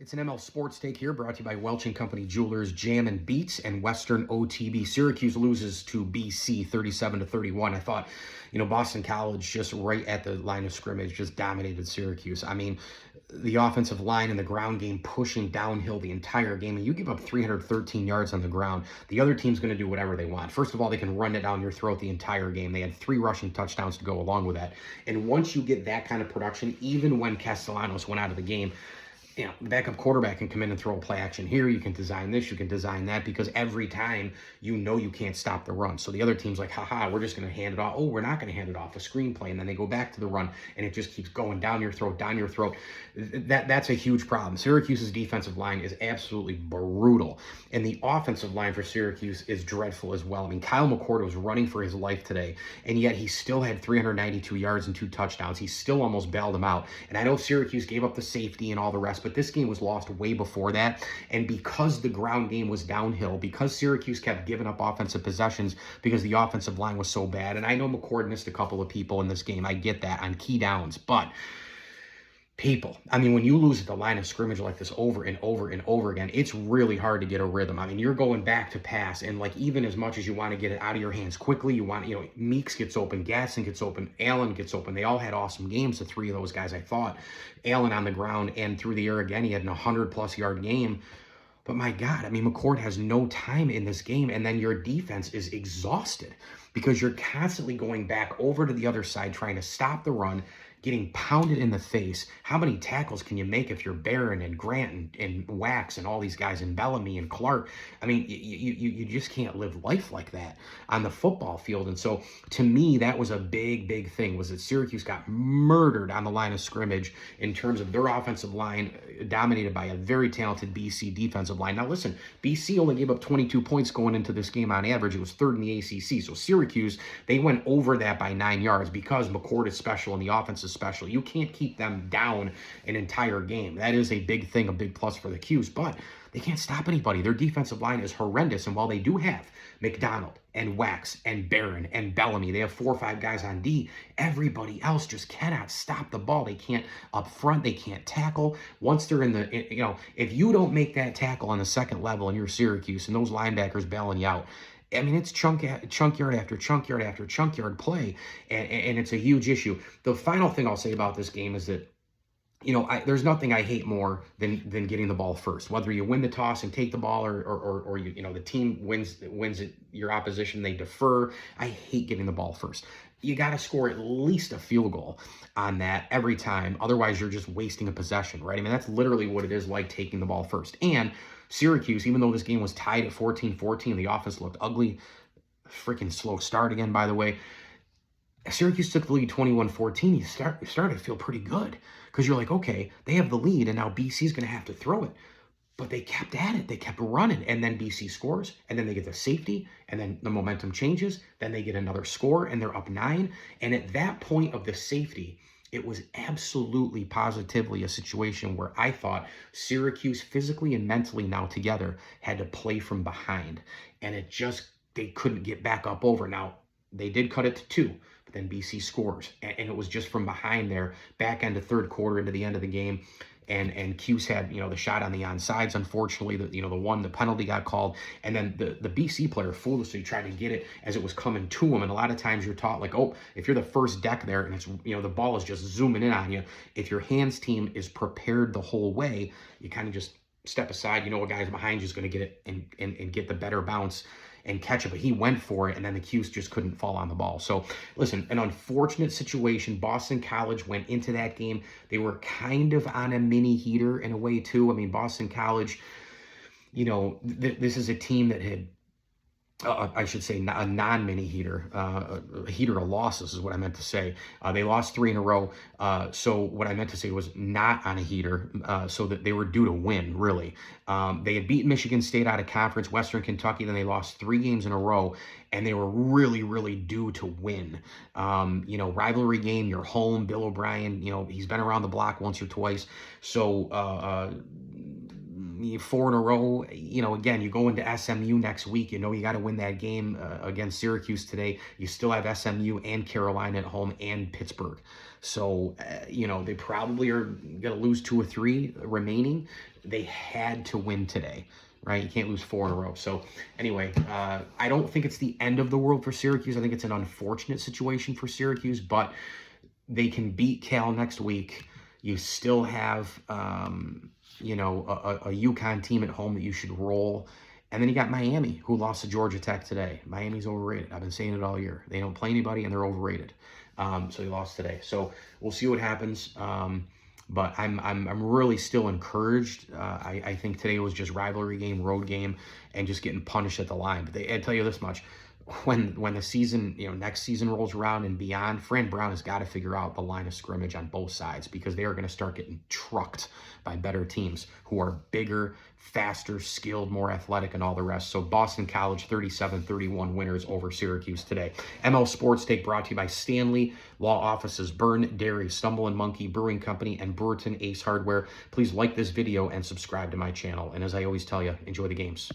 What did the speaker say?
It's an ML Sports Take here, brought to you by Welch and Company Jewelers, Jam and Beats, and Western OTB. Syracuse loses to BC 37-31. I thought, Boston College just right at the line of scrimmage just dominated Syracuse. I mean, the offensive line and the ground game pushing downhill the entire game, and you give up 313 yards on the ground, the other team's going to do whatever they want. First of all, they can run it down your throat the entire game. They had 3 rushing touchdowns to go along with that. And once you get that kind of production, even when Castellanos went out of the game, the backup quarterback can come in and throw a play action here. You can design this, you can design that, because every time you can't stop the run. So the other team's like, haha, we're just going to hand it off. Oh, we're not going to hand it off. A screenplay. And then they go back to the run, and it just keeps going down your throat, down your throat. That's a huge problem. Syracuse's defensive line is absolutely brutal. And the offensive line for Syracuse is dreadful as well. I mean, Kyle McCord was running for his life today, and yet he still had 392 yards and 2 touchdowns. He still almost bailed him out. And I know Syracuse gave up the safety and all the rest, but this game was lost way before that. And because the ground game was downhill, because Syracuse kept giving up offensive possessions because the offensive line was so bad, and I know McCord missed a couple of people in this game, I get that, on key downs, but when you lose at the line of scrimmage like this over and over and over again, it's really hard to get a rhythm. I mean, you're going back to pass, and even as much as you want to get it out of your hands quickly, you want, Meeks gets open, Gasson gets open, Allen gets open. They all had awesome games, the 3 of those guys, I thought. Allen on the ground and through the air again, he had an 100-plus yard game. But my God, McCord has no time in this game, and then your defense is exhausted because you're constantly going back over to the other side trying to stop the run, getting pounded in the face. How many tackles can you make if you're Barron and Grant and Wax and all these guys, and Bellamy and Clark? I mean, you just can't live life like that on the football field. And so, to me, that was a big, big thing, was that Syracuse got murdered on the line of scrimmage in terms of their offensive line, dominated by a very talented BC defensive line. Now, listen, BC only gave up 22 points going into this game on average. It was 3rd in the ACC. So Syracuse, they went over that by 9 yards because McCord is special and the offense is special. You can't keep them down an entire game. That is a big thing, a big plus for the Qs, but they can't stop anybody. Their defensive line is horrendous, and while they do have McDonald and Wax and Barron and Bellamy, they have 4 or 5 guys on D, everybody else just cannot stop the ball. They can't up front, they can't tackle. Once they're in the, if you don't make that tackle on the second level and you're Syracuse and those linebackers bailing you out, it's chunk yard after chunk yard after chunk yard play, and it's a huge issue. The final thing I'll say about this game is that, there's nothing I hate more than getting the ball first. Whether you win the toss and take the ball, or the team wins it, your opposition, they defer. I hate getting the ball first. You got to score at least a field goal on that every time. Otherwise, you're just wasting a possession, right? That's literally what it is like taking the ball first. And Syracuse, even though this game was tied at 14-14, the offense looked ugly. Freaking slow start again, by the way. Syracuse took the lead 21-14. You started to feel pretty good because you're like, okay, they have the lead, and now BC's going to have to throw it. But they kept at it. They kept running, and then BC scores, and then they get the safety, and then the momentum changes. Then they get another score, and they're up 9. And at that point of the safety, it was absolutely positively a situation where I thought Syracuse, physically and mentally now together, had to play from behind. And they couldn't get back up over. Now, they did cut it to 2, but then BC scores. And it was just from behind there, back end of third quarter into the end of the game. And Cuse had, the shot on the onsides. Unfortunately, the penalty got called. And then the BC player foolishly tried to get it as it was coming to him. And a lot of times you're taught, like, oh, if you're the first deck there and it's, the ball is just zooming in on you, if your hands team is prepared the whole way, you kind of just step aside. A guy's behind you is going to get it and get the better bounce and catch it, but he went for it, and then the Cuse just couldn't fall on the ball. So, listen, an unfortunate situation. Boston College went into that game. They were kind of on a mini heater in a way, too. Boston College, this is a team that had, I should say, a non-mini heater, a heater of losses is what I meant to say. They lost 3 in a row. So what I meant to say was not on a heater, so that they were due to win, really. They had beaten Michigan State out of conference, Western Kentucky, then they lost 3 games in a row, and they were really, really due to win. Rivalry game, you're home, Bill O'Brien, he's been around the block once or twice. So, 4 in a row. You know, again, you go into SMU next week. You know you got to win that game against Syracuse today. You still have SMU and Carolina at home and Pittsburgh. So, you know, they probably are going to lose 2 or 3 remaining. They had to win today, right? You can't lose 4 in a row. So anyway, I don't think it's the end of the world for Syracuse. I think it's an unfortunate situation for Syracuse, but they can beat Cal next week. You still have, you know, a UConn team at home that you should roll. And then you got Miami, who lost to Georgia Tech today. Miami's overrated. I've been saying it all year. They don't play anybody, and they're overrated. So they lost today. So we'll see what happens. But I'm really still encouraged. I think today was just rivalry game, road game, and just getting punished at the line. But I tell you this much. When the season, you know, next season rolls around and beyond, Fran Brown has got to figure out the line of scrimmage on both sides, because they are going to start getting trucked by better teams who are bigger, faster, skilled, more athletic, and all the rest. So Boston College 37-31 winners over Syracuse today. ML Sports Take brought to you by Stanley Law Offices, Burn Dairy, Stumble and Monkey Brewing Company, and Brewerton Ace Hardware. Please like this video and subscribe to my channel. And as I always tell you, enjoy the games.